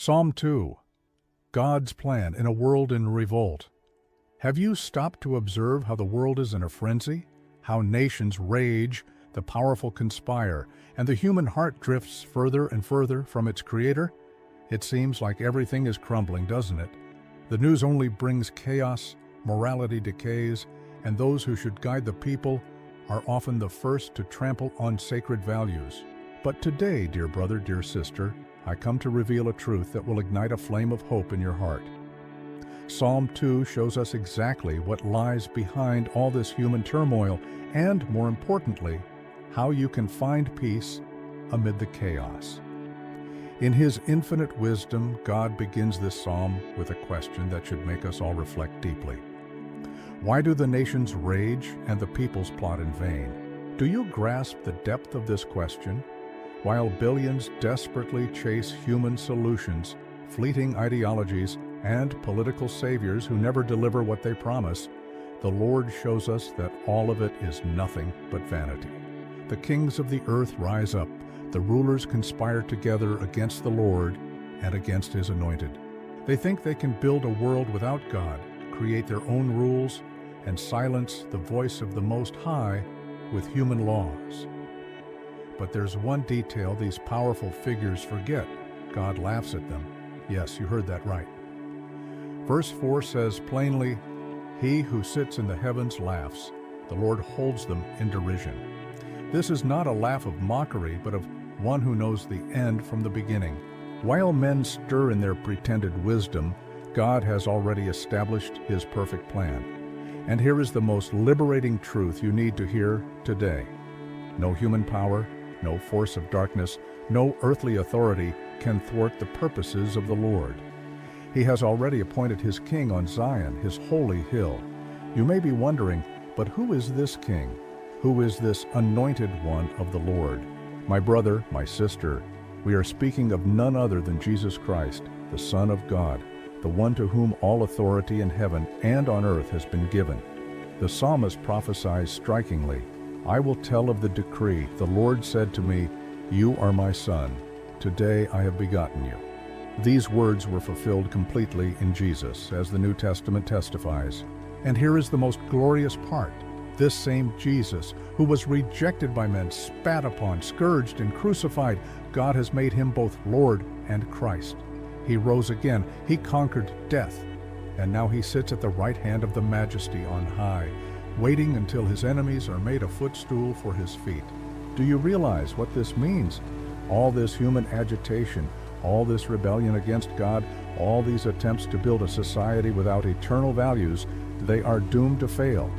Psalm 2. God's plan in a world in revolt. Have you stopped to observe how the world is in a frenzy? How nations rage, the powerful conspire, and the human heart drifts further and further from its creator? It seems like everything is crumbling, doesn't it? The news only brings chaos, morality decays, and those who should guide the people are often the first to trample on sacred values. But today, dear brother, dear sister, I come to reveal a truth that will ignite a flame of hope in your heart. Psalm 2 shows us exactly what lies behind all this human turmoil and, more importantly, how you can find peace amid the chaos. In His infinite wisdom, God begins this psalm with a question that should make us all reflect deeply. Why do the nations rage and the peoples plot in vain? Do you grasp the depth of this question? While billions desperately chase human solutions, fleeting ideologies, and political saviors who never deliver what they promise, the Lord shows us that all of it is nothing but vanity. The kings of the earth rise up, the rulers conspire together against the Lord and against His anointed. They think they can build a world without God, create their own rules, and silence the voice of the Most High with human laws. But there's one detail these powerful figures forget. God laughs at them. Yes, you heard that right. Verse 4 says plainly, "He who sits in the heavens laughs. The Lord holds them in derision." This is not a laugh of mockery, but of one who knows the end from the beginning. While men stir in their pretended wisdom, God has already established His perfect plan. And here is the most liberating truth you need to hear today. No human power, no force of darkness, no earthly authority can thwart the purposes of the Lord. He has already appointed His king on Zion, His holy hill. You may be wondering, but who is this king? Who is this anointed one of the Lord? My brother, my sister, we are speaking of none other than Jesus Christ, the Son of God, the one to whom all authority in heaven and on earth has been given. The psalmist prophesies strikingly, "I will tell of the decree. The Lord said to me, 'You are my son. Today I have begotten you.'" These words were fulfilled completely in Jesus, as the New Testament testifies. And here is the most glorious part. This same Jesus, who was rejected by men, spat upon, scourged, and crucified, God has made Him both Lord and Christ. He rose again. He conquered death. And now He sits at the right hand of the Majesty on high, waiting until His enemies are made a footstool for His feet. Do you realize what this means? All this human agitation, all this rebellion against God, all these attempts to build a society without eternal values, they are doomed to fail,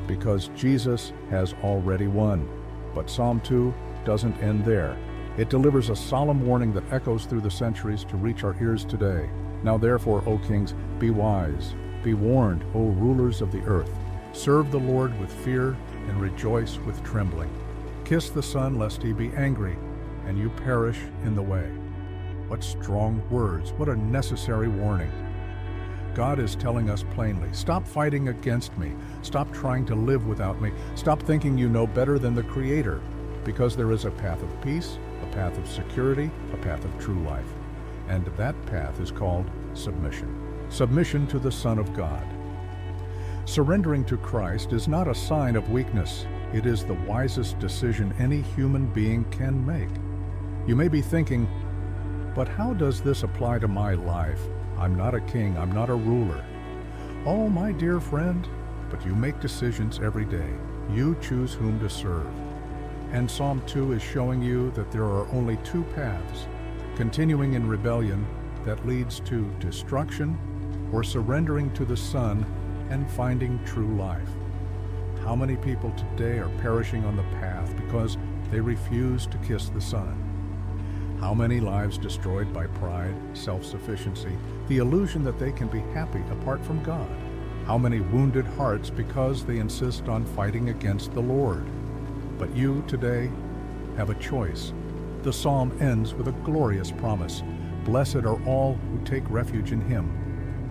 because Jesus has already won. But Psalm 2 doesn't end there. It delivers a solemn warning that echoes through the centuries to reach our ears today. "Now therefore, O kings, be wise, be warned, O rulers of the earth. Serve the Lord with fear and rejoice with trembling. Kiss the Son lest He be angry, and you perish in the way." What strong words, what a necessary warning. God is telling us plainly, stop fighting against me, stop trying to live without me, stop thinking you know better than the Creator, because there is a path of peace, a path of security, a path of true life. And that path is called submission. Submission to the Son of God. Surrendering to Christ is not a sign of weakness. It is the wisest decision any human being can make. You may be thinking, but how does this apply to my life? I'm not a king, I'm not a ruler. Oh, my dear friend, but you make decisions every day. You choose whom to serve. And Psalm 2 is showing you that there are only two paths: continuing in rebellion that leads to destruction, or surrendering to the Son and finding true life. How many people today are perishing on the path because they refuse to kiss the Son? How many lives destroyed by pride, self-sufficiency, the illusion that they can be happy apart from God? How many wounded hearts because they insist on fighting against the Lord? But you today have a choice. The psalm ends with a glorious promise. Blessed are all who take refuge in Him.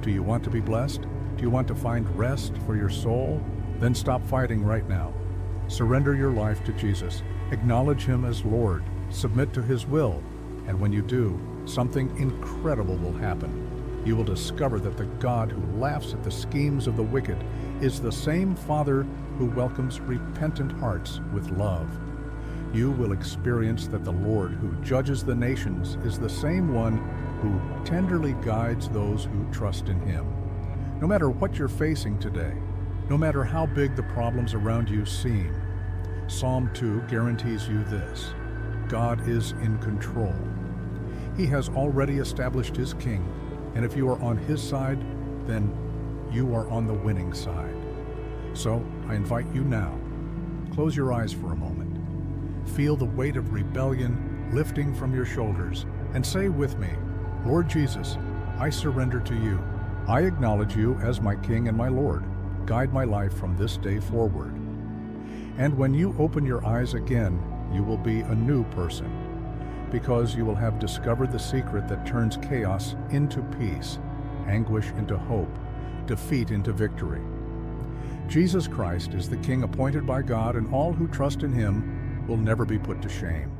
Do you want to be blessed? Do you want to find rest for your soul? Then stop fighting right now. Surrender your life to Jesus. Acknowledge Him as Lord. Submit to His will. And when you do, something incredible will happen. You will discover that the God who laughs at the schemes of the wicked is the same Father who welcomes repentant hearts with love. You will experience that the Lord who judges the nations is the same one who tenderly guides those who trust in Him. No matter what you're facing today, no matter how big the problems around you seem, Psalm 2 guarantees you this: God is in control. He has already established His king, and if you are on His side, then you are on the winning side. So I invite you now, close your eyes for a moment. Feel the weight of rebellion lifting from your shoulders, and say with me, Lord Jesus, I surrender to you. I acknowledge you as my King and my Lord. Guide my life from this day forward. And when you open your eyes again, you will be a new person, because you will have discovered the secret that turns chaos into peace, anguish into hope, defeat into victory. Jesus Christ is the King appointed by God, and all who trust in Him will never be put to shame.